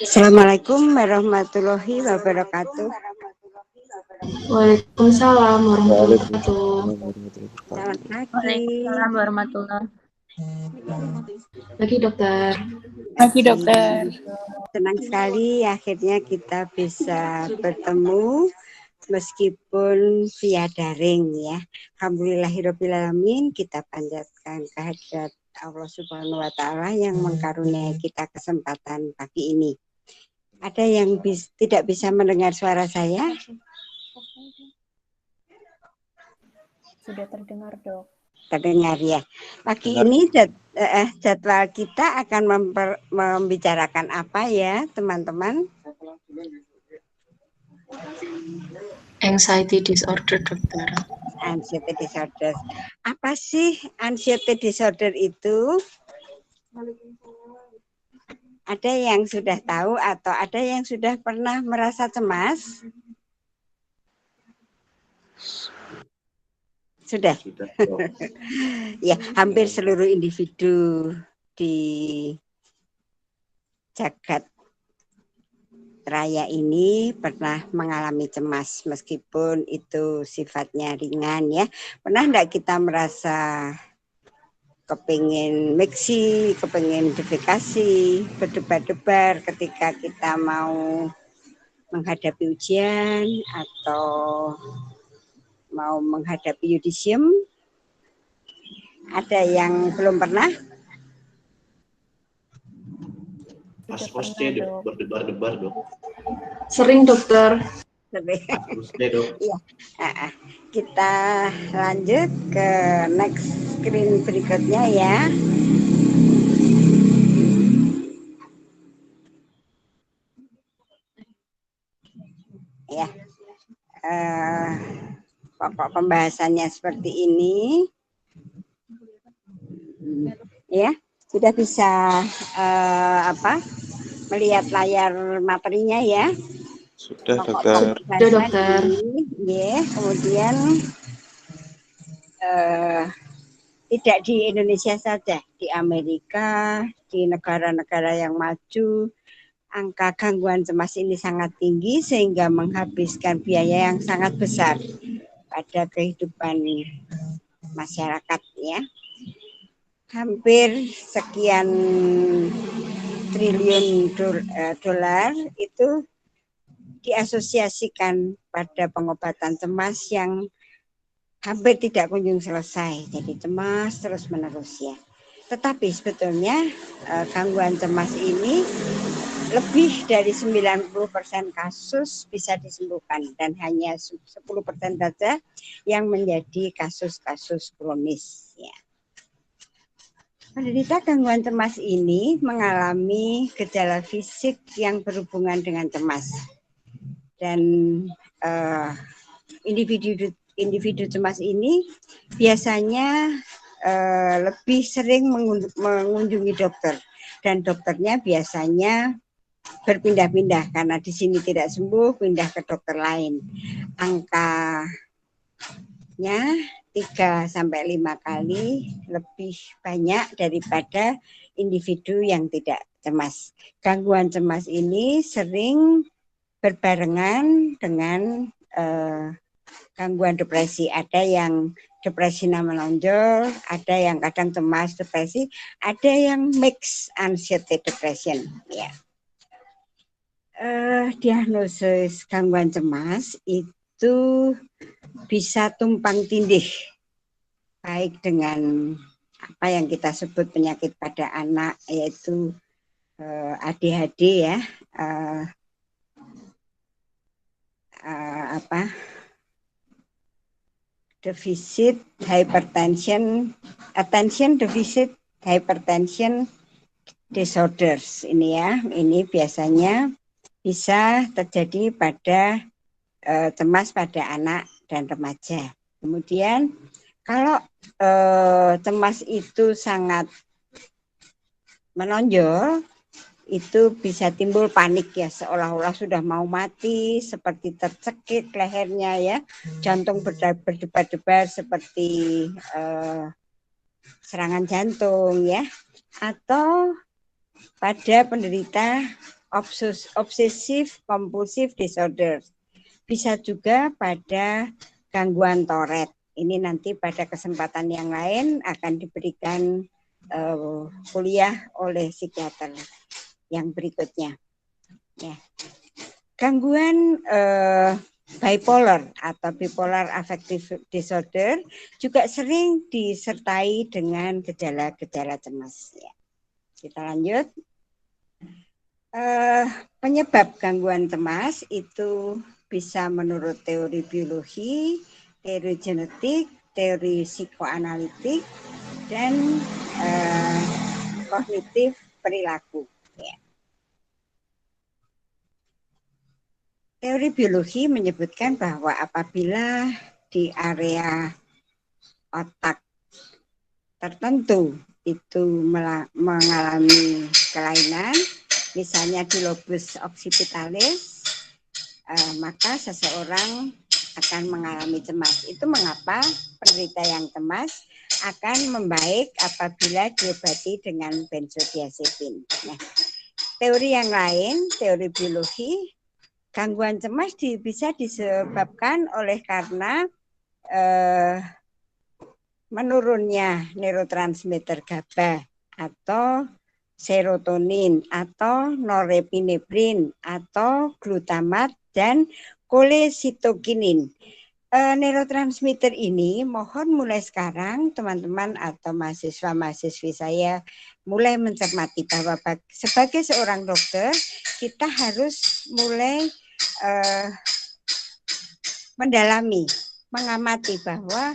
Assalamualaikum warahmatullahi wabarakatuh. Waalaikumsalam warahmatullahi wabarakatuh. Selamat pagi. Waalaikumsalam warahmatullahi Pagi dokter. Pagi dokter. Senang sekali akhirnya kita bisa bertemu meskipun via daring ya. Alhamdulillahirobbilalamin, kita panjatkan kehadirat Allah Subhanahu wa Ta'ala yang mengkaruniai kita kesempatan pagi ini. Ada yang tidak bisa mendengar suara saya? Sudah terdengar, Dok. Terdengar ya. Pagi ini jadwal kita akan membicarakan apa ya, teman-teman? Anxiety disorder, dokter. Anxiety disorder. Apa sih anxiety disorder itu? Ada yang sudah tahu atau ada yang sudah pernah merasa cemas? Sudah. Ya, hampir seluruh individu di jagat raya ini pernah mengalami cemas meskipun itu sifatnya ringan ya. Pernah enggak kita merasa kepingin miksi, kepingin defekasi, berdebar-debar ketika kita mau menghadapi ujian atau mau menghadapi yudisium? Ada yang belum pernah? Pas-pasnya dok, berdebar-debar dok. Sering dokter. Ya. Kita lanjut ke next screen berikutnya ya. Ya. Pokok pembahasannya seperti ini. Ya, sudah bisa melihat layar materinya ya. Sudah dokter. Sudah dokter. Ya, kemudian tidak di Indonesia saja, di Amerika, di negara-negara yang maju, angka gangguan cemas ini sangat tinggi sehingga menghabiskan biaya yang sangat besar pada kehidupan masyarakat ya. Hampir sekian triliun dolar itu diasosiasikan pada pengobatan cemas yang hampir tidak kunjung selesai. Jadi cemas terus menerus ya. Tetapi sebetulnya gangguan cemas ini lebih dari 90% kasus bisa disembuhkan dan hanya 10% saja yang menjadi kasus-kasus kronis ya. Penderita gangguan cemas ini mengalami gejala fisik yang berhubungan dengan cemas. Dan individu cemas ini biasanya lebih sering mengunjungi dokter. Dan dokternya biasanya berpindah-pindah karena di sini tidak sembuh, pindah ke dokter lain. Angkanya 3-5 kali lebih banyak daripada individu yang tidak cemas. Gangguan cemas ini sering berbarengan dengan gangguan depresi. Ada yang depresinya menonjol, ada yang kadang cemas depresi, ada yang mix anxiety depression ya. Diagnosis gangguan cemas itu bisa tumpang tindih, baik dengan apa yang kita sebut penyakit pada anak, yaitu ADHD ya, deficit hypertension, attention deficit hypertension disorders ini ya. Ini biasanya bisa terjadi pada cemas pada anak dan remaja. Kemudian kalau cemas itu sangat menonjol, itu bisa timbul panik ya, seolah-olah sudah mau mati, seperti tercekik lehernya ya, jantung berdebar-debar seperti serangan jantung ya, atau pada penderita obsesif kompulsif disorder. Bisa juga pada gangguan Tourette. Ini nanti pada kesempatan yang lain akan diberikan kuliah oleh psikiater yang berikutnya. Ya. Gangguan bipolar atau bipolar affective disorder juga sering disertai dengan gejala-gejala cemas. Ya. Kita lanjut. Penyebab gangguan cemas itu bisa menurut teori biologi, teori genetik, teori psikoanalitik, dan kognitif perilaku. Ya. Teori biologi menyebutkan bahwa apabila di area otak tertentu itu mengalami kelainan, misalnya di lobus occipitalis, maka seseorang akan mengalami cemas. Itu mengapa penderita yang cemas akan membaik apabila diobati dengan benzodiazepin. Nah, teori yang lain, teori biologi, gangguan cemas bisa disebabkan oleh karena menurunnya neurotransmitter GABA atau serotonin atau norepinefrin atau glutamat dan kolesitokinin. Neurotransmitter ini mohon mulai sekarang teman-teman atau mahasiswa-mahasiswi saya mulai mencermati bahwa sebagai seorang dokter kita harus mulai mendalami, mengamati bahwa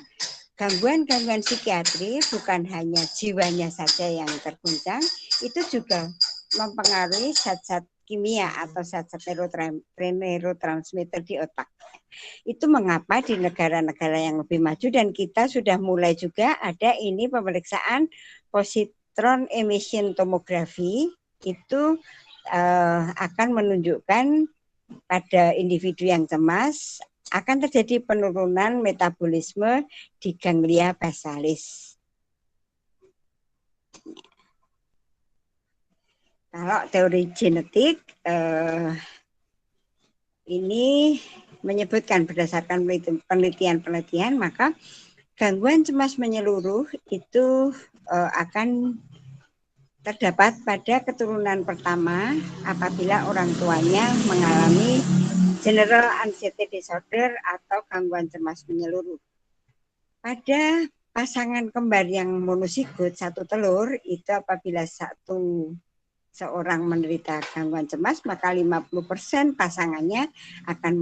gangguan-gangguan psikiatri bukan hanya jiwanya saja yang terguncang, itu juga mempengaruhi zat-zat kimia atau zat-zat neurotransmitter di otak. Itu mengapa di negara-negara yang lebih maju dan kita sudah mulai juga ada ini pemeriksaan positron emission tomography itu akan menunjukkan pada individu yang cemas akan terjadi penurunan metabolisme di ganglia basalis. Kalau teori genetik ini menyebutkan berdasarkan penelitian-penelitian, maka gangguan cemas menyeluruh itu akan terdapat pada keturunan pertama apabila orang tuanya mengalami general anxiety disorder atau gangguan cemas menyeluruh. Pada pasangan kembar yang monozigot satu telur itu apabila seorang menderita gangguan cemas maka 50% pasangannya akan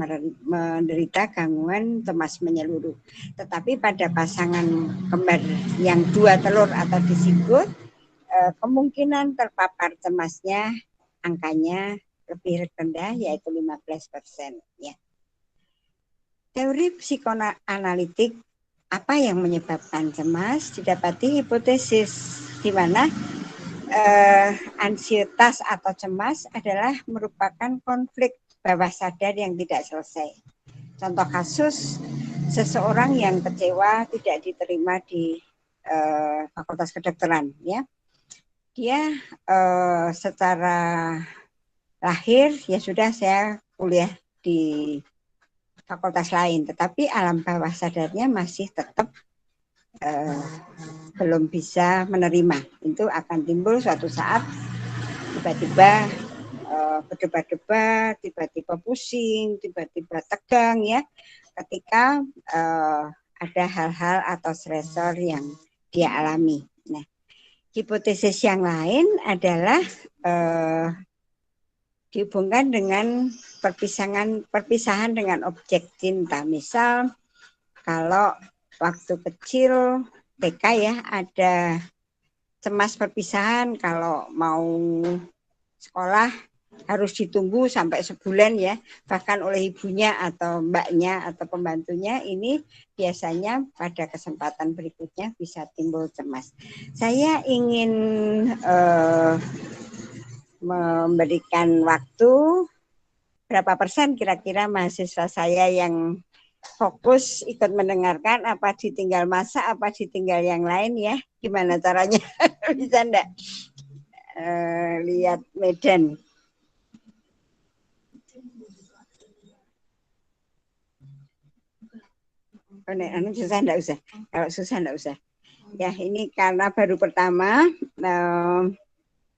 menderita gangguan cemas menyeluruh. Tetapi pada pasangan kembar yang dua telur atau dizigot kemungkinan terpapar cemasnya angkanya lebih rendah yaitu 15%. Ya. Teori psikoanalitik apa yang menyebabkan cemas didapati hipotesis di mana ansietas atau cemas adalah merupakan konflik bawah sadar yang tidak selesai. Contoh kasus seseorang yang kecewa tidak diterima di fakultas kedokteran, ya. Dia secara lahir ya sudah saya kuliah di fakultas lain, tetapi alam bawah sadarnya masih tetap belum bisa menerima. Itu akan timbul suatu saat tiba-tiba berdebar-debar, tiba-tiba pusing, tiba-tiba tegang ya, ketika ada hal-hal atau stresor yang dia alami. Nah, hipotesis yang lain adalah dihubungkan dengan perpisahan dengan objek cinta. Misal kalau waktu kecil TK ya ada cemas perpisahan, kalau mau sekolah harus ditunggu sampai sebulan ya, bahkan oleh ibunya atau mbaknya atau pembantunya, ini biasanya pada kesempatan berikutnya bisa timbul cemas. Saya ingin memberikan waktu berapa persen kira-kira mahasiswa saya yang fokus ikut mendengarkan, apa ditinggal masak, apa ditinggal yang lain ya, gimana caranya? Bisa enggak? lihat Medan. Anu susah enggak usah. Kalau susah enggak usah. Ya, ini karena baru pertama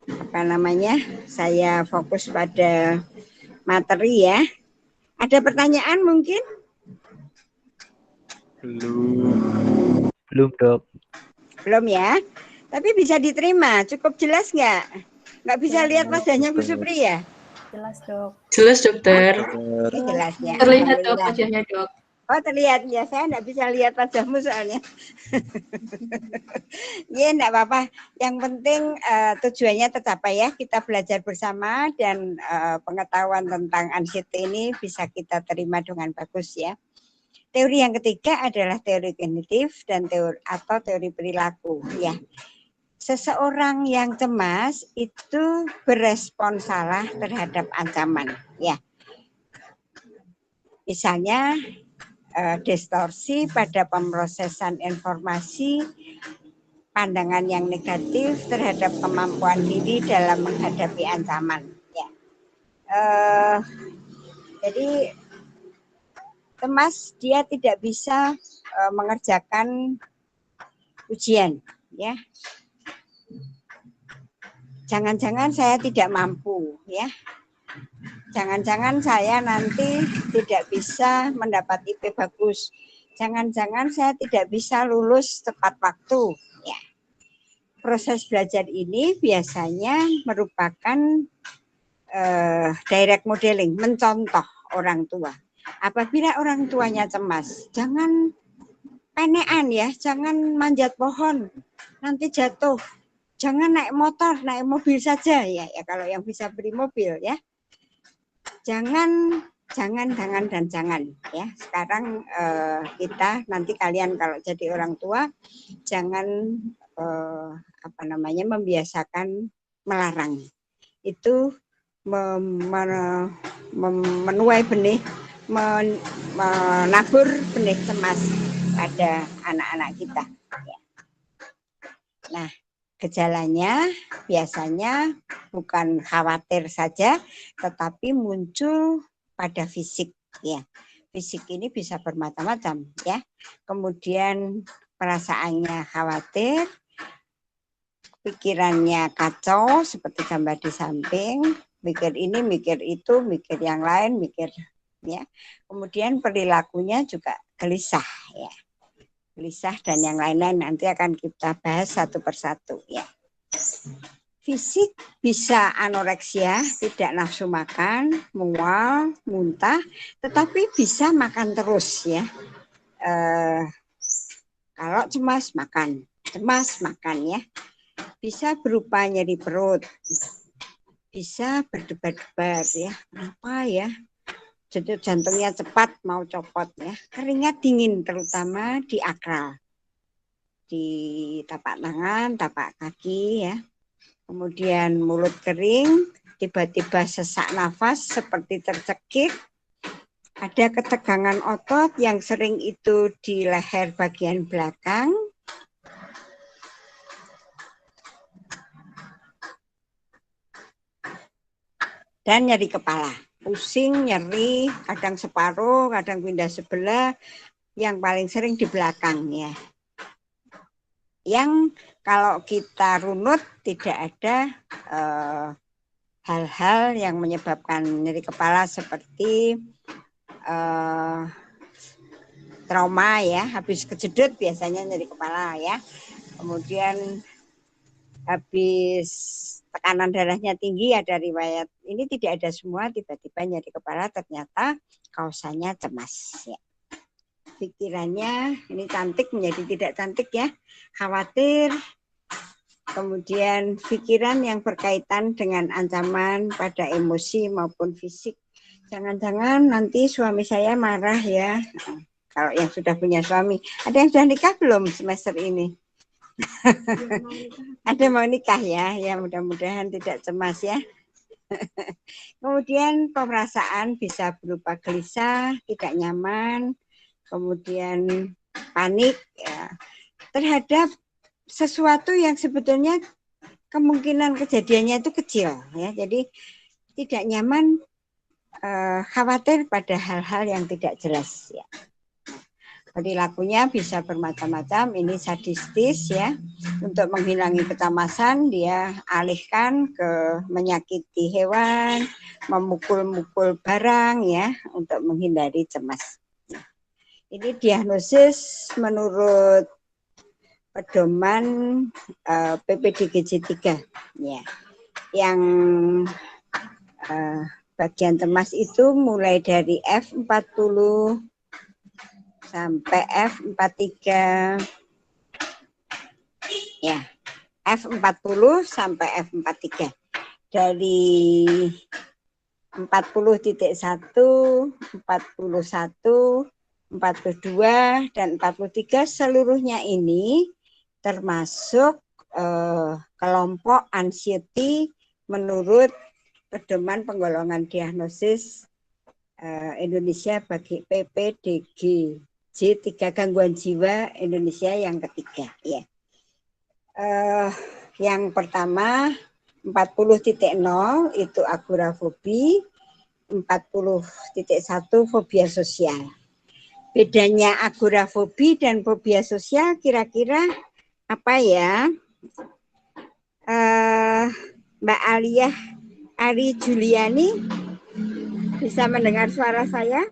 apa namanya? Saya fokus pada materi ya. Ada pertanyaan mungkin? Belum, Dok. Belum ya. Tapi bisa diterima. Cukup jelas nggak? Nggak bisa lihat wajahnya Bu Supri ya? Jelas, Dok. Jelas, dokter. Ini jelas ya. Terlihat, Dok, Alhamdulillah. wajahnya, Dok. Oh terlihat ya, saya enggak bisa lihat wajahmu soalnya. Ya enggak apa-apa. Yang penting tujuannya tercapai ya. Kita belajar bersama dan pengetahuan tentang ANSIT ini bisa kita terima dengan bagus ya. Teori yang ketiga adalah teori kognitif dan teori perilaku ya. Seseorang yang cemas itu berespon salah terhadap ancaman ya. Misalnya distorsi pada pemrosesan informasi, pandangan yang negatif terhadap kemampuan diri dalam menghadapi ancaman. Ya. Jadi cemas dia tidak bisa mengerjakan ujian, ya. Jangan-jangan saya tidak mampu, ya. Jangan-jangan saya nanti tidak bisa mendapat IP bagus. Jangan-jangan saya tidak bisa lulus tepat waktu. Ya. Proses belajar ini biasanya merupakan direct modeling, mencontoh orang tua. Apabila orang tuanya cemas, jangan penean ya, jangan manjat pohon, nanti jatuh. Jangan naik motor, naik mobil saja ya. Ya kalau yang bisa beli mobil ya. Jangan ya. Sekarang kita nanti kalian kalau jadi orang tua jangan membiasakan melarang. Itu menuai benih, menabur benih cemas pada anak-anak kita. Nah, gejalanya biasanya bukan khawatir saja, tetapi muncul pada fisik ya. Fisik ini bisa bermacam-macam ya. Kemudian perasaannya khawatir, pikirannya kacau seperti gambar di samping, mikir ini, mikir itu, mikir yang lain, mikir ya. Kemudian perilakunya juga gelisah ya. Gelisah dan yang lain-lain nanti akan kita bahas satu persatu ya. Fisik bisa anoreksia, tidak nafsu makan, mual, muntah, tetapi bisa makan terus ya. Kalau cemas makan ya. Bisa berupa nyeri perut, bisa berdebar-debar ya. Kenapa ya? Denyut jantungnya cepat mau copot ya. Keringat dingin terutama di akral, di tapak tangan, tapak kaki ya. Kemudian mulut kering, tiba-tiba sesak nafas seperti tercekik. Ada ketegangan otot yang sering itu di leher bagian belakang. Dan nyeri kepala. Pusing, nyeri, kadang separuh, kadang pindah sebelah, yang paling sering di belakang ya. Yang kalau kita runut tidak ada hal-hal yang menyebabkan nyeri kepala seperti trauma ya, habis kejedut biasanya nyeri kepala ya. Kemudian habis tekanan darahnya tinggi ada riwayat. Ini tidak ada semua, tiba-tiba nyeri kepala ternyata kausanya cemas ya. Pikirannya ini cantik menjadi tidak cantik ya. Khawatir. Kemudian pikiran yang berkaitan dengan ancaman pada emosi maupun fisik. Jangan-jangan nanti suami saya marah ya. Kalau yang sudah punya suami. Ada yang sudah nikah belum semester ini? Ada mau nikah ya, ya mudah-mudahan tidak cemas ya. Kemudian perasaan bisa berupa gelisah, tidak nyaman, kemudian panik ya, terhadap sesuatu yang sebetulnya kemungkinan kejadiannya itu kecil ya. Jadi tidak nyaman, khawatir pada hal-hal yang tidak jelas ya. Perilakunya bisa bermacam-macam, ini sadistis ya. Untuk menghilangi kecemasan dia alihkan ke menyakiti hewan, memukul-mukul barang ya untuk menghindari cemas. Ini diagnosis menurut pedoman PPDGJ 3 ya. Yang bagian cemas itu mulai dari F40 sampai F43 ya, F40 sampai F43. Dari 40.1, 41, 42 dan 43 seluruhnya ini termasuk kelompok anxiety menurut pedoman penggolongan diagnosis Indonesia bagi PPDGJ 3 gangguan jiwa Indonesia yang ketiga ya. Yang pertama 40.0 itu agorafobi, 40.1 fobia sosial. Bedanya agorafobi dan fobia sosial kira-kira apa ya? Mbak Aliyah Ari Juliani bisa mendengar suara saya?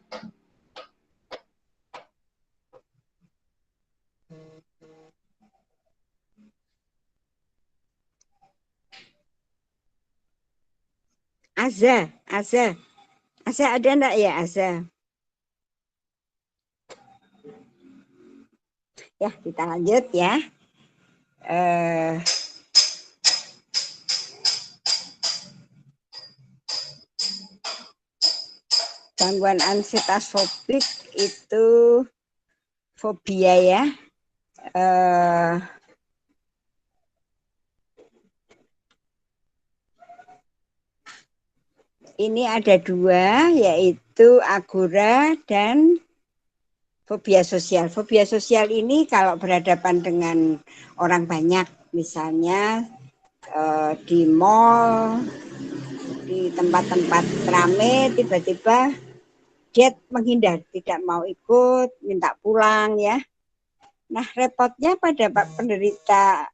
Aza ada enggak ya Aza? Ya kita lanjut ya. Gangguan ansietas fobik itu fobia ya. Ini ada dua, yaitu agora dan fobia sosial. Fobia sosial ini kalau berhadapan dengan orang banyak, misalnya di mall, di tempat-tempat ramai, tiba-tiba dia menghindar, tidak mau ikut, minta pulang ya. Nah, repotnya pada penderita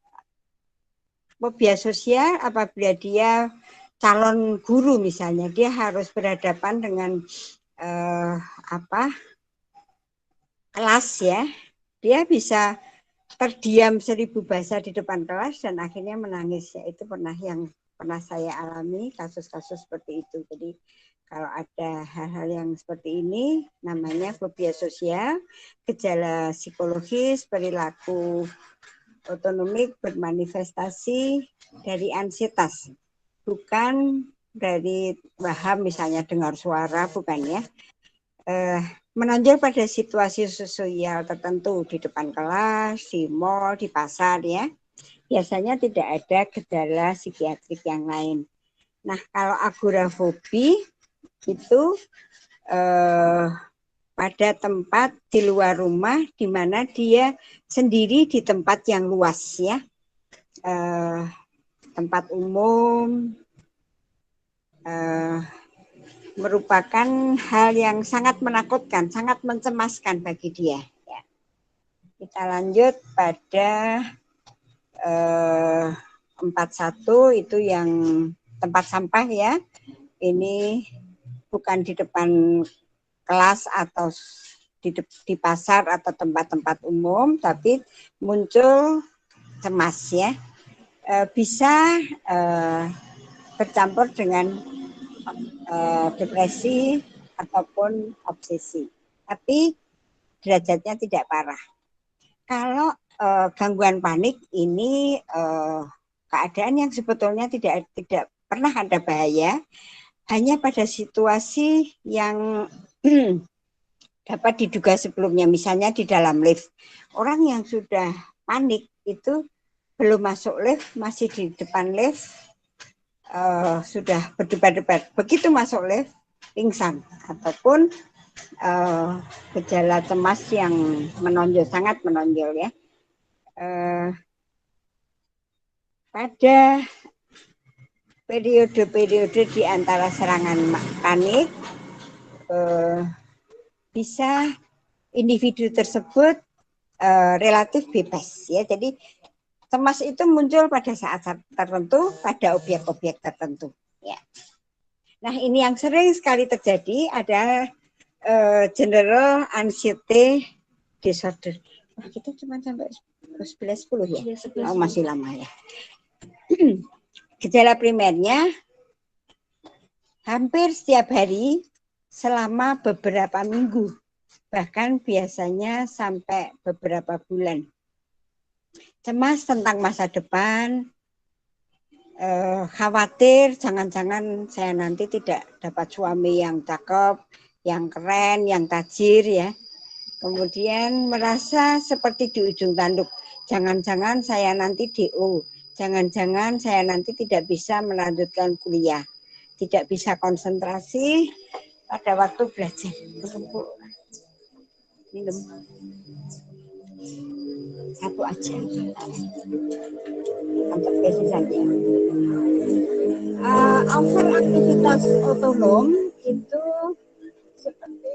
fobia sosial apabila dia calon guru misalnya, dia harus berhadapan dengan kelas ya, dia bisa terdiam 1000 bahasa di depan kelas dan akhirnya menangis ya. Itu pernah saya alami kasus-kasus seperti itu. Jadi kalau ada hal-hal yang seperti ini namanya fobia sosial, gejala psikologis, perilaku otonomik bermanifestasi dari ansietas, bukan dari paham misalnya dengar suara, bukan ya. Menonjol pada situasi sosial tertentu di depan kelas, di mall, di pasar ya. Biasanya tidak ada gejala psikiatrik yang lain. Nah, kalau agorafobi itu pada tempat di luar rumah di mana dia sendiri di tempat yang luas ya. Tempat umum, merupakan hal yang sangat menakutkan, sangat mencemaskan bagi dia. Ya. Kita lanjut pada 41 itu yang tempat sampah ya. Ini bukan di depan kelas atau di pasar atau tempat-tempat umum, tapi muncul cemas ya. Bisa bercampur dengan depresi ataupun obsesi, tapi derajatnya tidak parah. Kalau gangguan panik ini keadaan yang sebetulnya tidak pernah ada bahaya, hanya pada situasi yang dapat diduga sebelumnya, misalnya di dalam lift. Orang yang sudah panik itu belum masuk lift, masih di depan lift, sudah berdebar-debar. Begitu masuk lift, pingsan. Ataupun gejala cemas yang menonjol, sangat menonjol ya. pada periode-periode di antara serangan panik, bisa individu tersebut relatif bebas ya. Jadi cemas itu muncul pada saat tertentu, pada objek-objek tertentu ya. Nah, ini yang sering sekali terjadi ada general anxiety disorder. Kita cuma sampai 11:10 ya. Oh, masih lama ya. Gejala primernya hampir setiap hari selama beberapa minggu, bahkan biasanya sampai beberapa bulan. Cemas tentang masa depan, khawatir jangan-jangan saya nanti tidak dapat suami yang cakep, yang keren, yang tajir ya. Kemudian merasa seperti di ujung tanduk, jangan-jangan saya nanti DO, jangan-jangan saya nanti tidak bisa melanjutkan kuliah, tidak bisa konsentrasi pada waktu belajar. Minum satu aja. Overaktivitas otonom itu seperti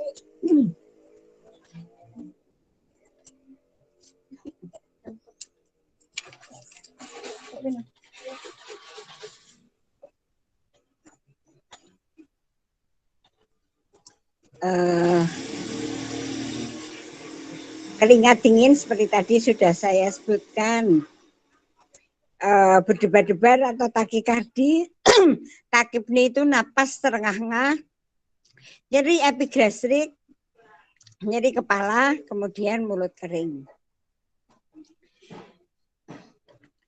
keringat dingin seperti tadi sudah saya sebutkan, berdebar-debar atau takikardi, takipni itu napas terengah-engah, nyeri epigastrik, nyeri kepala, kemudian mulut kering.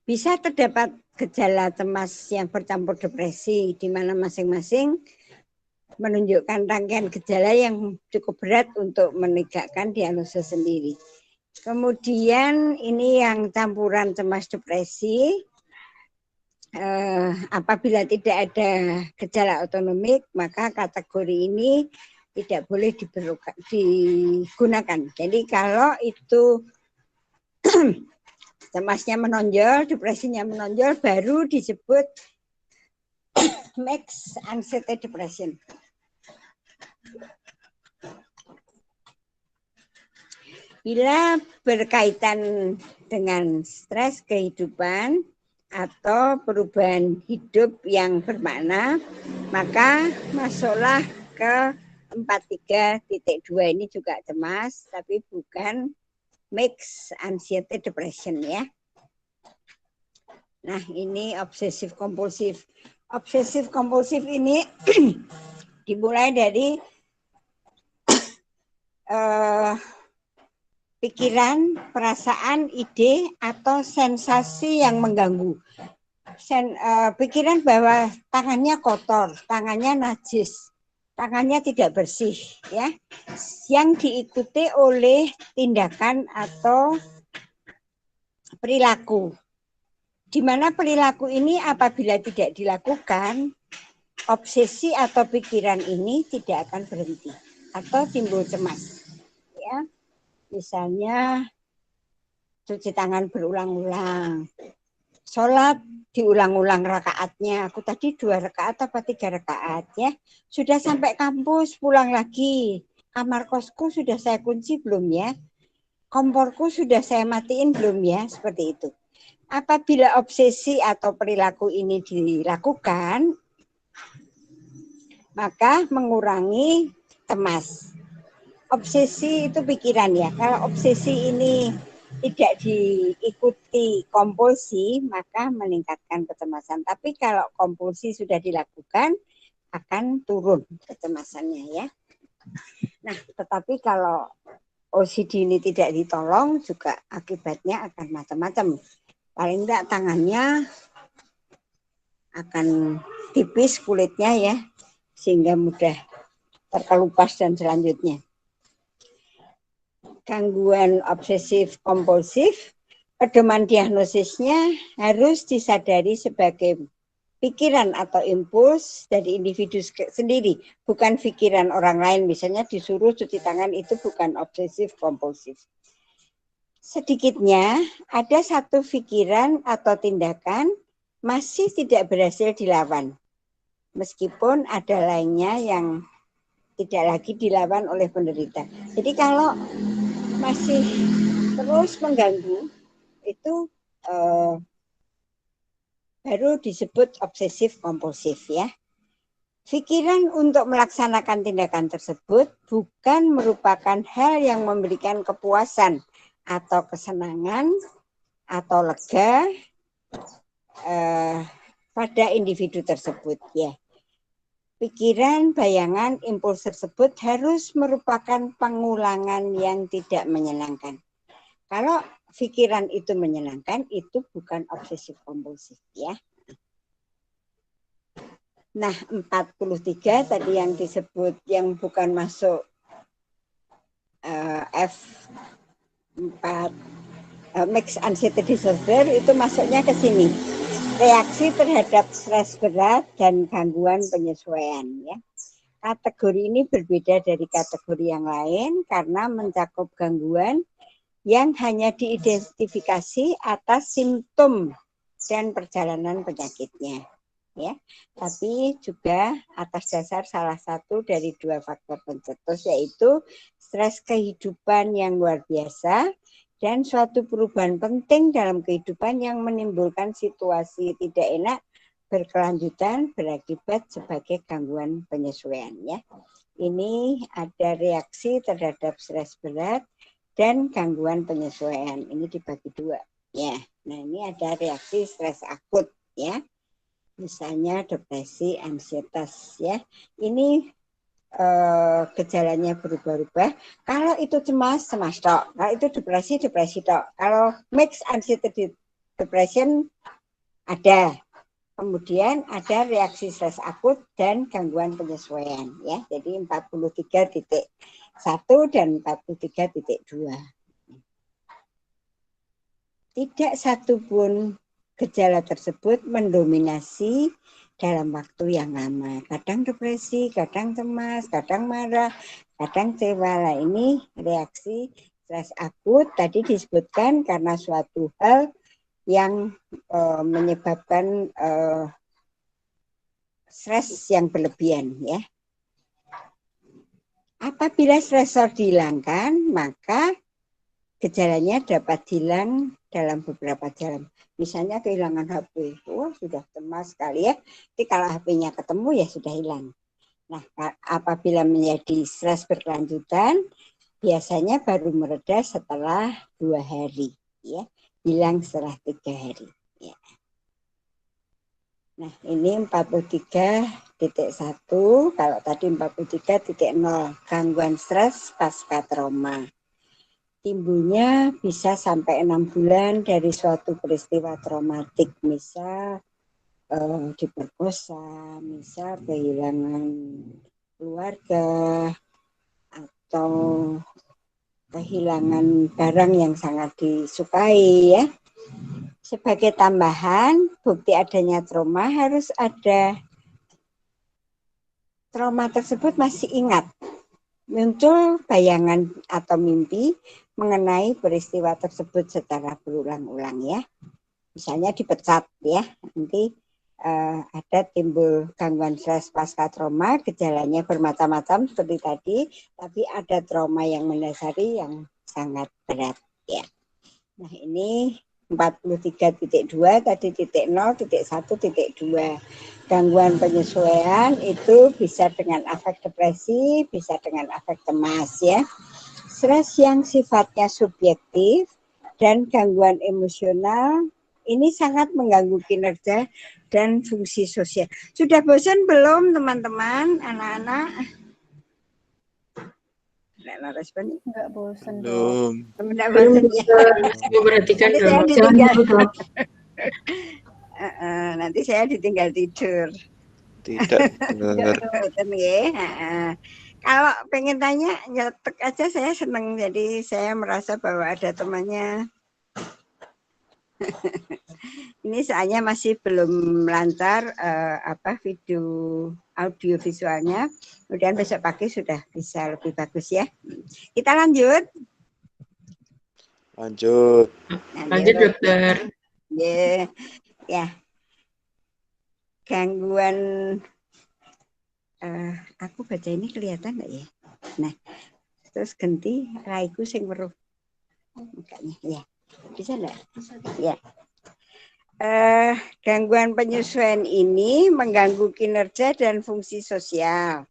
Bisa terdapat gejala cemas yang bercampur depresi, di mana masing-masing menunjukkan rangkaian gejala yang cukup berat untuk menegakkan diagnosis sendiri. Kemudian ini yang campuran cemas depresi, apabila tidak ada gejala otonomik, maka kategori ini tidak boleh digunakan. Jadi kalau itu cemasnya menonjol, depresinya menonjol, baru disebut mixed anxiety depression. Bila berkaitan dengan stres kehidupan atau perubahan hidup yang bermakna, maka masuklah ke 43.2 ini juga cemas, tapi bukan mixed anxiety depression ya. Nah, ini obsesif kompulsif. Obsesif kompulsif ini dimulai dari pikiran, perasaan, ide, atau sensasi yang mengganggu. Pikiran bahwa tangannya kotor, tangannya najis, tangannya tidak bersih, ya, yang diikuti oleh tindakan atau perilaku. Di mana perilaku ini apabila tidak dilakukan, obsesi atau pikiran ini tidak akan berhenti atau timbul cemas. Ya, misalnya cuci tangan berulang-ulang, sholat diulang-ulang rakaatnya. Aku tadi 2 rakaat apa 3 rakaat ya. Sudah sampai kampus pulang lagi. Kamar kosku sudah saya kunci belum ya? Komporku sudah saya matiin belum ya? Seperti itu. Apabila obsesi atau perilaku ini dilakukan, maka mengurangi cemas. Obsesi itu pikiran ya. Kalau obsesi ini tidak diikuti kompulsi, maka meningkatkan kecemasan. Tapi kalau kompulsi sudah dilakukan, akan turun kecemasannya ya. Nah, tetapi kalau OCD ini tidak ditolong, juga akibatnya akan macam-macam. Paling enggak tangannya akan tipis kulitnya ya, sehingga mudah terkelupas dan selanjutnya. Gangguan obsesif kompulsif, pedoman diagnosisnya harus disadari sebagai pikiran atau impuls dari individu sendiri, bukan pikiran orang lain. Misalnya disuruh cuci tangan, itu bukan obsesif kompulsif. Sedikitnya ada satu pikiran atau tindakan masih tidak berhasil dilawan. Meskipun ada lainnya yang tidak lagi dilawan oleh penderita. Jadi kalau masih terus mengganggu, itu baru disebut obsesif kompulsif ya. Pikiran untuk melaksanakan tindakan tersebut bukan merupakan hal yang memberikan kepuasan atau kesenangan atau lega pada individu tersebut ya. Pikiran, bayangan, impuls tersebut harus merupakan pengulangan yang tidak menyenangkan. Kalau pikiran itu menyenangkan, itu bukan obsesif kompulsif ya. Nah, 43 tadi yang disebut yang bukan masuk F4 mixed anxiety disorder itu masuknya ke sini. Reaksi terhadap stres berat dan gangguan penyesuaian ya. Kategori ini berbeda dari kategori yang lain karena mencakup gangguan yang hanya diidentifikasi atas simptom dan perjalanan penyakitnya. Ya, tapi juga atas dasar salah satu dari dua faktor pencetus yaitu stres kehidupan yang luar biasa dan suatu perubahan penting dalam kehidupan yang menimbulkan situasi tidak enak berkelanjutan berakibat sebagai gangguan penyesuaian ya. Ini ada reaksi terhadap stres berat dan gangguan penyesuaian. Ini dibagi dua ya. Nah, ini ada reaksi stres akut ya. Misalnya depresi, ansietas ya. Ini gejalanya berubah-ubah. Kalau itu cemas tok. Kalau itu depresi tok. Kalau mixed anxiety depression ada. Kemudian ada reaksi stres akut dan gangguan penyesuaian ya. Jadi 43.1 dan 43.2. Tidak satu pun gejala tersebut mendominasi dalam waktu yang lama. Kadang depresi, kadang cemas, kadang marah, kadang kecewa. Nah, ini reaksi stres akut tadi disebutkan karena suatu hal yang menyebabkan stres yang berlebihan ya. Apabila stresor dihilangkan, maka gejalanya dapat hilang dalam beberapa jam. Misalnya kehilangan HP, sudah cemas sekali ya. Jadi kalau HP-nya ketemu ya sudah hilang. Nah, apabila menjadi stres berkelanjutan, biasanya baru mereda setelah 2 hari, ya, hilang setelah 3 hari. Ya. Nah, ini 43.1, kalau tadi 43.0, gangguan stres pasca trauma. Timbulnya bisa sampai 6 bulan dari suatu peristiwa traumatik, misal diperkosa, misal kehilangan keluarga, atau kehilangan barang yang sangat disukai ya. Sebagai tambahan, bukti adanya trauma harus ada trauma tersebut masih ingat. Muncul bayangan atau mimpi mengenai peristiwa tersebut secara berulang-ulang ya. Misalnya dipecat ya, nanti ada timbul gangguan stres pasca trauma, gejalanya bermacam-macam seperti tadi, tapi ada trauma yang mendasari yang sangat berat ya. Nah, ini 43.2 tadi titik 0, titik 1, titik 2. Gangguan penyesuaian itu bisa dengan efek depresi, bisa dengan efek cemas ya. Stres yang sifatnya subjektif dan gangguan emosional ini sangat mengganggu kinerja dan fungsi sosial. Sudah bosan belum teman-teman, anak-anak? Respon? Enggak bosan Belum. Enggak bosan ya. Memperhatikan Nanti saya dong. Jangan ditinggal. dulu dong. Nanti saya ditinggal tidur. Tidak dengar. Kalau pengen tanya, nyetek aja, saya senang. Jadi saya merasa bahwa ada temannya. Ini soalnya masih belum lancar video audio visualnya. Kemudian besok pagi sudah bisa lebih bagus ya. Kita lanjut. Lanjut. Lanjut dokter. Ya. gangguan aku baca ini kelihatan enggak ya? Nah, terus ganti raiku sing weruh mukanya ya. Bisa enggak? Ya. Gangguan penyesuaian ini mengganggu kinerja dan fungsi sosial.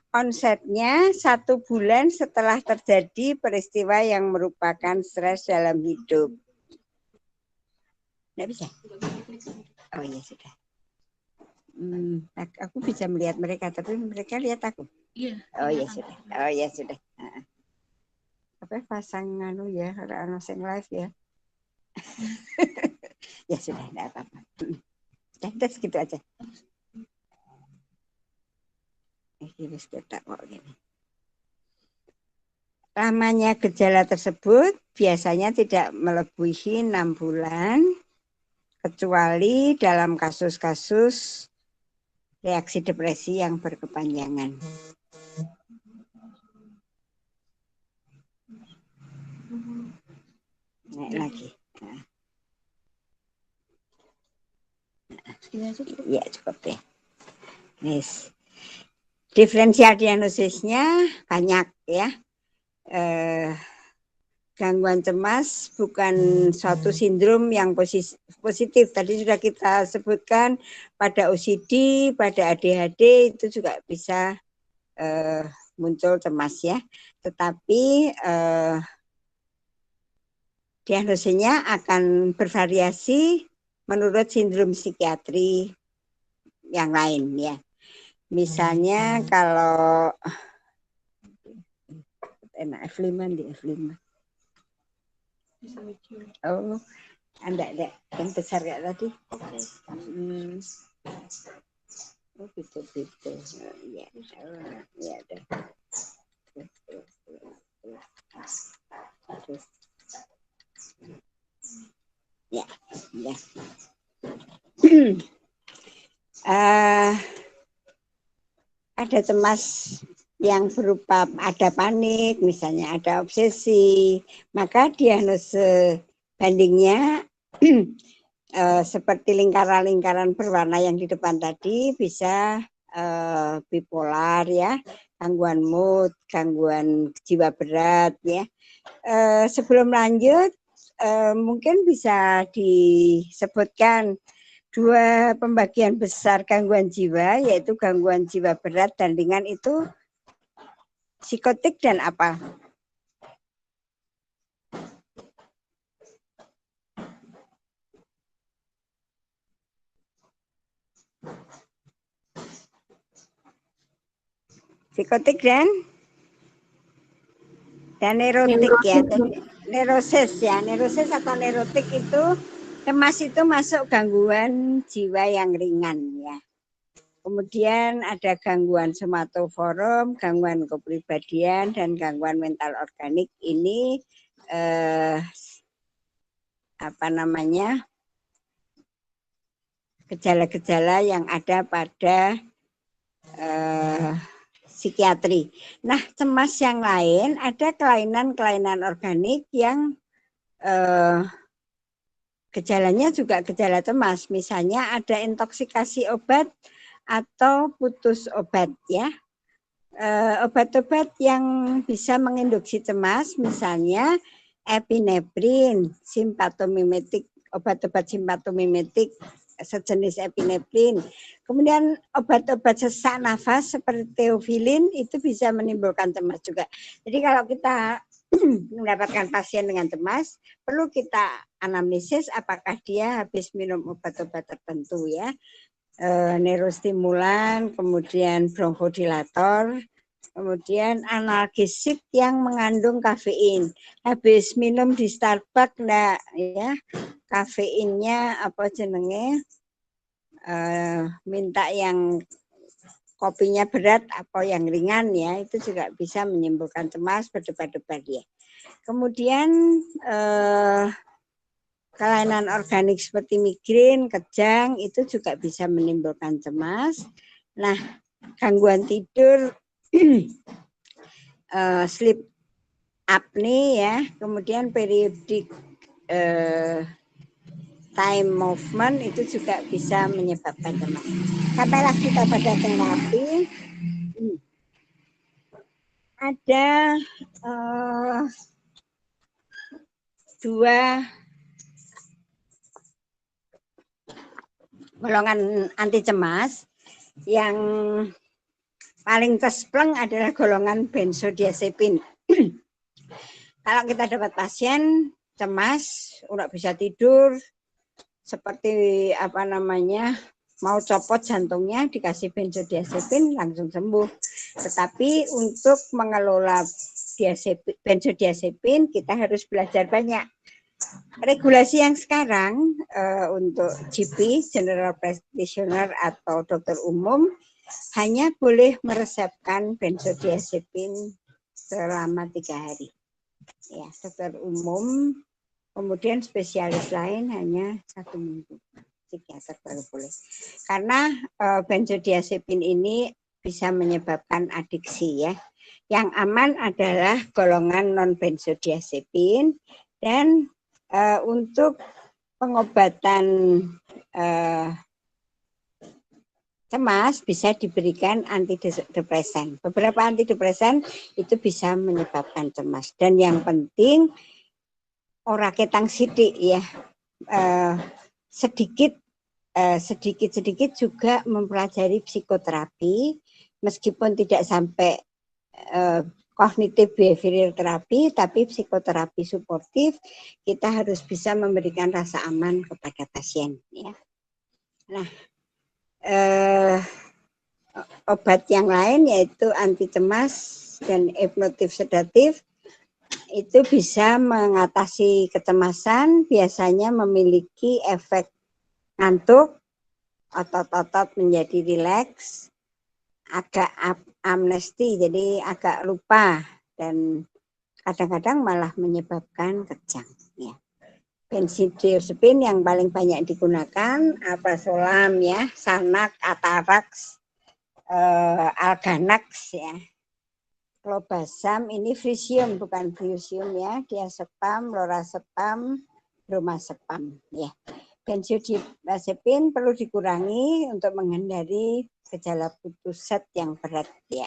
Onsetnya 1 bulan setelah terjadi peristiwa yang merupakan stres dalam hidup. Nggak bisa? Oh iya sudah. Aku bisa melihat mereka, tapi mereka lihat aku. Iya. Oh iya sudah. Oh iya sudah. Apa pasang ya, orang sing live ya. Ya sudah, tidak apa-apa. Sudah segitu aja. Ini kita kok gini. Lamanya gejala tersebut biasanya tidak melebihi 6 bulan, kecuali dalam kasus-kasus reaksi depresi yang berkepanjangan. Naik lagi. Ya cukup ya. Yes. Diferensial diagnosisnya banyak ya. Gangguan cemas bukan suatu sindrom yang positif. Tadi sudah kita sebutkan pada OCD, pada ADHD itu juga bisa muncul cemas ya. Tetapi diagnosisnya akan bervariasi menurut sindrom psikiatri yang lain ya. Misalnya kalau enak F5 di F5. Oh, ada yang besar ya tadi. Oh gitu. Ya, ya ada. Ya. Ada cemas yang berupa ada panik, misalnya ada obsesi, maka diagnosis bandingnya seperti lingkaran-lingkaran berwarna yang di depan tadi bisa bipolar ya, gangguan mood, gangguan jiwa berat ya. Sebelum lanjut mungkin bisa disebutkan 2 pembagian besar gangguan jiwa, yaitu gangguan jiwa berat dan ringan itu psikotik dan apa? Psikotik dan neurotik ya. Neurosis ya. Neurosis atau neurotik itu cemas itu masuk gangguan jiwa yang ringan ya. Kemudian ada gangguan somatoforum, gangguan kepribadian, dan gangguan mental organik. Ini gejala-gejala yang ada pada psikiatri. Nah, cemas yang lain ada kelainan-kelainan organik yang gejalanya juga gejala cemas. Misalnya ada intoksikasi obat atau putus obat ya. Obat-obat yang bisa menginduksi cemas misalnya epinefrin, simpatomimetik, obat-obat simpatomimetik sejenis epinefrin. Kemudian obat-obat sesak nafas seperti teofilin itu bisa menimbulkan cemas juga. Jadi kalau kita mendapatkan pasien dengan cemas, perlu kita anamnesis apakah dia habis minum obat-obat tertentu ya. Neurostimulan, kemudian bronchodilator, kemudian analgesik yang mengandung kafein. Habis minum di Starbucks enggak ya, kafeinnya apa jenenge, minta yang kopinya berat atau yang ringan ya, itu juga bisa menimbulkan cemas, berdebar-debar ya. Kemudian kelainan organik seperti migrain, kejang itu juga bisa menimbulkan cemas. Nah, gangguan tidur, sleep apnea ya, kemudian periodik time movement itu juga bisa menyebabkan cemas. Sampailah kita pada terapi. Ada dua golongan anti cemas. Yang paling tespleng adalah golongan benzodiazepin. Kalau kita dapat pasien cemas, nggak bisa tidur, seperti mau copot jantungnya, dikasih benzodiazepin langsung sembuh. Tetapi untuk mengelola benzodiazepin kita harus belajar banyak. Regulasi yang sekarang untuk GP, General Practitioner atau dokter umum, hanya boleh meresepkan benzodiazepin selama 3 hari. Ya, dokter umum, kemudian spesialis lain hanya 1 minggu. Psikiater baru boleh. Karena benzodiazepin ini bisa menyebabkan adiksi ya. Yang aman adalah golongan non benzodiazepin dan untuk pengobatan cemas bisa diberikan antidepresan. Beberapa antidepresan itu bisa menyebabkan cemas. Dan yang penting ora ketang sidik ya, sedikit-sedikit juga mempelajari psikoterapi, meskipun tidak sampai kognitif behavioral terapi, tapi psikoterapi suportif, kita harus bisa memberikan rasa aman kepada pasien. Ya. Nah, obat yang lain yaitu anti cemas dan hipnotif sedatif itu bisa mengatasi kecemasan, biasanya memiliki efek ngantuk, otot-otot menjadi rileks, agak amnesti, jadi agak lupa, dan kadang-kadang malah menyebabkan kejang. Ya. Benzodiazepin yang paling banyak digunakan alprazolam ya, Xanax, Atarax, Alganax ya. Clobazam ini frisium bukan friusium ya, diazepam, lorazepam, bromazepam ya. Benzodiazepin perlu dikurangi untuk menghindari gejala putus zat yang berat ya.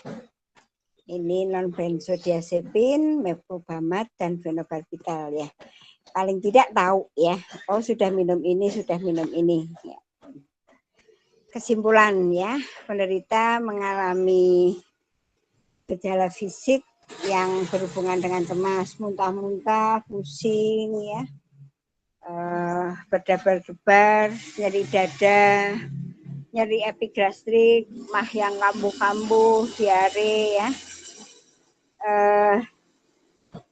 Ini non benzodiazepin, mevrobamat dan fenobarbital ya. Paling tidak tahu ya, oh sudah minum ini ya. Kesimpulan ya, penderita mengalami gejala fisik yang berhubungan dengan cemas, muntah-muntah, pusing ya, berdebar-debar, nyeri dada, nyeri epigastrik, mah yang kambuh-kambuh, diare ya.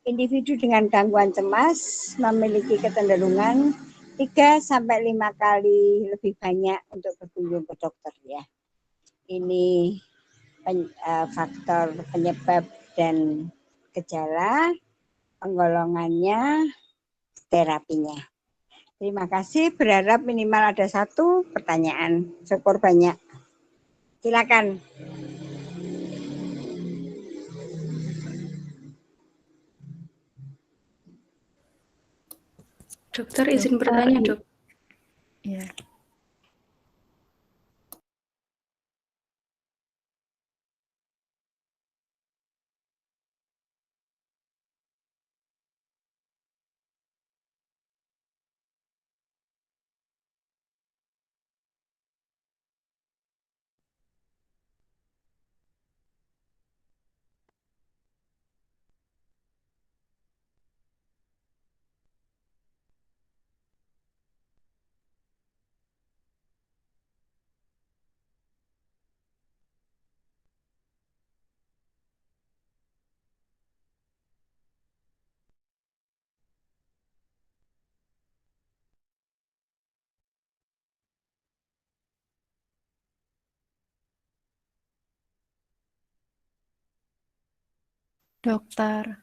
Individu dengan gangguan cemas memiliki kecenderungan 3-5 kali lebih banyak untuk berkunjung ke dokter ya. Ini faktor penyebab dan gejala, penggolongannya, terapinya. Terima kasih, berharap minimal ada 1 pertanyaan. Syukur banyak. Silakan. Dokter izin bertanya, Dok. Ya. Dokter.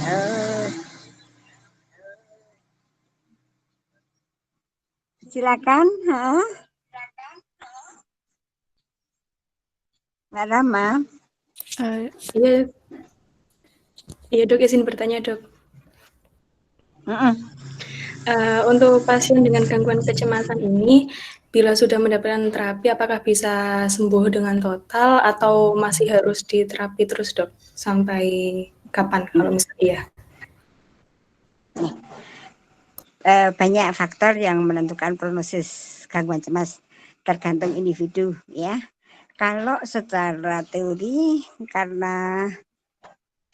Eh, silakan, Mbak Rama. Iya, iya dok, izin bertanya dok. Untuk pasien dengan gangguan kecemasan ini, bila sudah mendapatkan terapi, apakah bisa sembuh dengan total atau masih harus diterapi terus dok? Sampai kapan kalau misalnya iya? Banyak faktor yang menentukan prognosis gangguan cemas, tergantung individu ya. Kalau secara teori, karena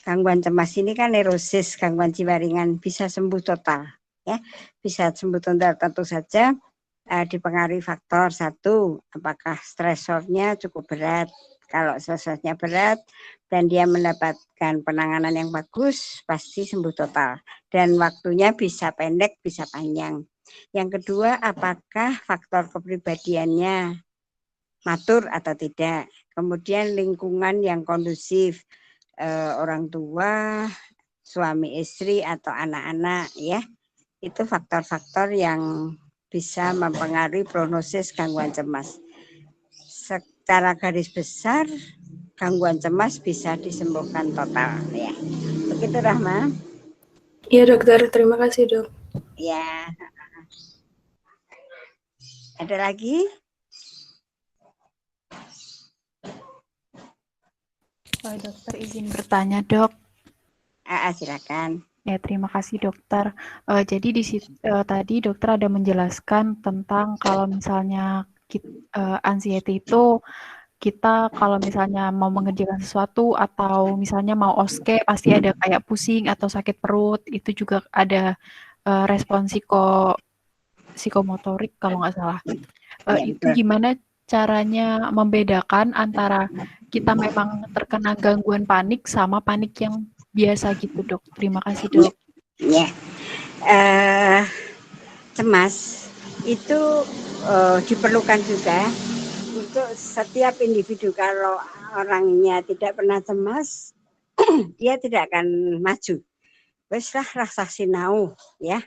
gangguan cemas ini kan neurosis, gangguan jiwa ringan, bisa sembuh total ya, bisa sembuh total. Tentu saja dipengaruhi faktor satu, apakah stresornya cukup berat. Kalau stresornya berat dan dia mendapatkan penanganan yang bagus, pasti sembuh total. Dan waktunya bisa pendek, bisa panjang. Yang kedua, apakah faktor kepribadiannya matur atau tidak. Kemudian lingkungan yang kondusif, orang tua, suami istri atau anak-anak ya. Itu faktor-faktor yang bisa mempengaruhi prognosis gangguan cemas. Secara garis besar, gangguan cemas bisa disembuhkan total ya. Begitu Rahma. Iya dokter, terima kasih dok. Ya. Ada lagi? Dokter izin bertanya dok. Silakan. Ya, terima kasih dokter. Jadi di situ tadi dokter ada menjelaskan tentang kalau misalnya anxiety itu kita kalau misalnya mau mengerjakan sesuatu atau misalnya mau oske pasti ada kayak pusing atau sakit perut, itu juga ada respon psikomotorik kalau nggak salah. Itu gimana caranya membedakan antara kita memang terkena gangguan panik sama panik yang biasa gitu dok? Terima kasih dok. Ya, cemas itu diperlukan juga untuk setiap individu. Kalau orangnya tidak pernah cemas, dia tidak akan maju. Wes lah rasa sinau ya.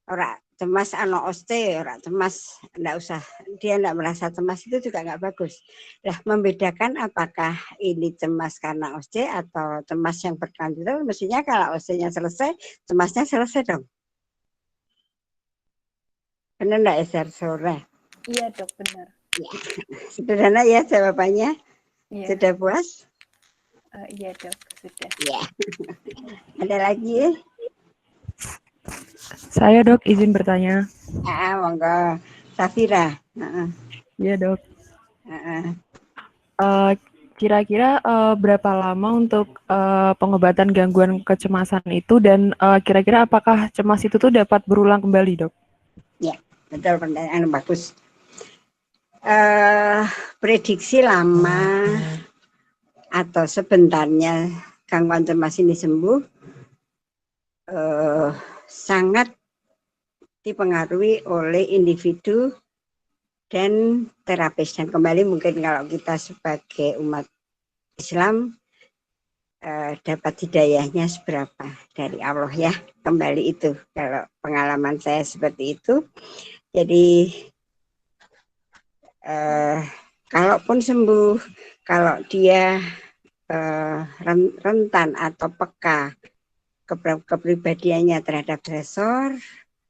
Orang cemas ano oste, orang cemas enggak usah, dia enggak merasa cemas itu juga enggak bagus. Nah, membedakan apakah ini cemas karena oste atau cemas yang berkelanjutan, mestinya kalau ostenya selesai, cemasnya selesai dong. Benar enggak Eser sore? Iya dok, benar. Ya. Sederhana ya jawabannya. Iya. Sudah puas? Iya dok, sudah. Ya. Ada lagi? Saya dok, izin bertanya. Monggo. Safira. Iya dok. Uh-uh. Kira-kira berapa lama untuk pengobatan gangguan kecemasan itu dan kira-kira apakah cemas itu tuh dapat berulang kembali dok? Ya, betul, pertanyaan bagus. Prediksi lama atau sebentarnya gangguan cemas ini sembuh sangat dipengaruhi oleh individu dan terapis. Dan kembali mungkin kalau kita sebagai umat Islam dapat hidayahnya seberapa dari Allah ya, kembali itu. Kalau pengalaman saya seperti itu, jadi kalaupun sembuh, kalau dia rentan atau peka kepribadiannya terhadap stresor,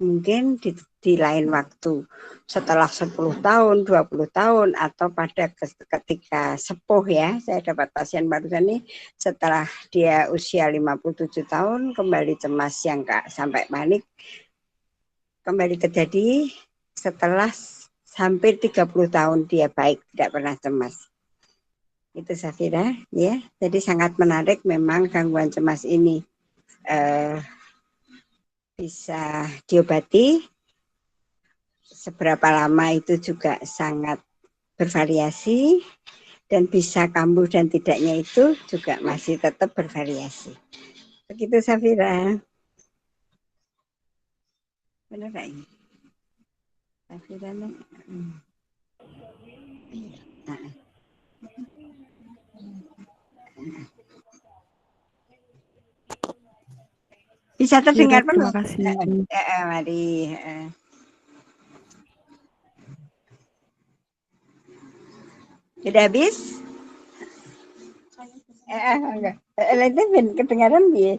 mungkin di lain waktu, setelah 10 tahun, 20 tahun, atau pada ketika sepuh ya. Saya dapat pasien barusan ini, setelah dia usia 57 tahun, kembali cemas yang sampai panik, kembali terjadi setelah hampir 30 tahun dia baik, tidak pernah cemas. Itu Safira ya. Jadi sangat menarik memang gangguan cemas ini bisa diobati. Seberapa lama itu juga sangat bervariasi, dan bisa kambuh dan tidaknya itu juga masih tetap bervariasi. Begitu Safira. Benar gak ini? Safira nih. Bisa terdengar Dok, penuh? terima kasih. Mari. Sudah habis? Enggak. Nanti ben kedengaran piye?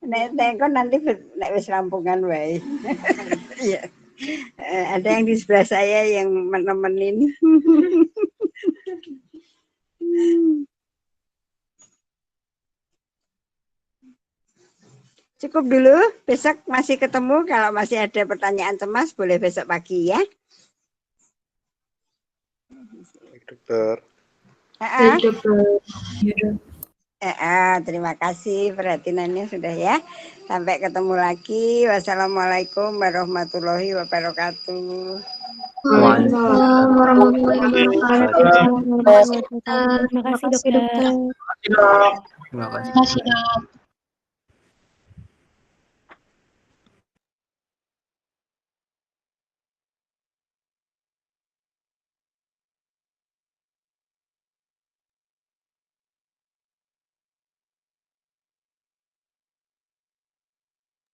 Nek kon nanti nek wis rampungan wae. Iya. Ada yang di sebelah saya yang menemenin. Cukup dulu, besok masih ketemu. Kalau masih ada pertanyaan cemas, boleh besok pagi ya. Baik, dokter. Baik, dokter. Terima kasih perhatiannya sudah ya. Sampai ketemu lagi. Wassalamualaikum warahmatullahi wabarakatuh. Waalaikumsalam warahmatullahi wabarakatuh. Terima kasih dokter. Terima kasih.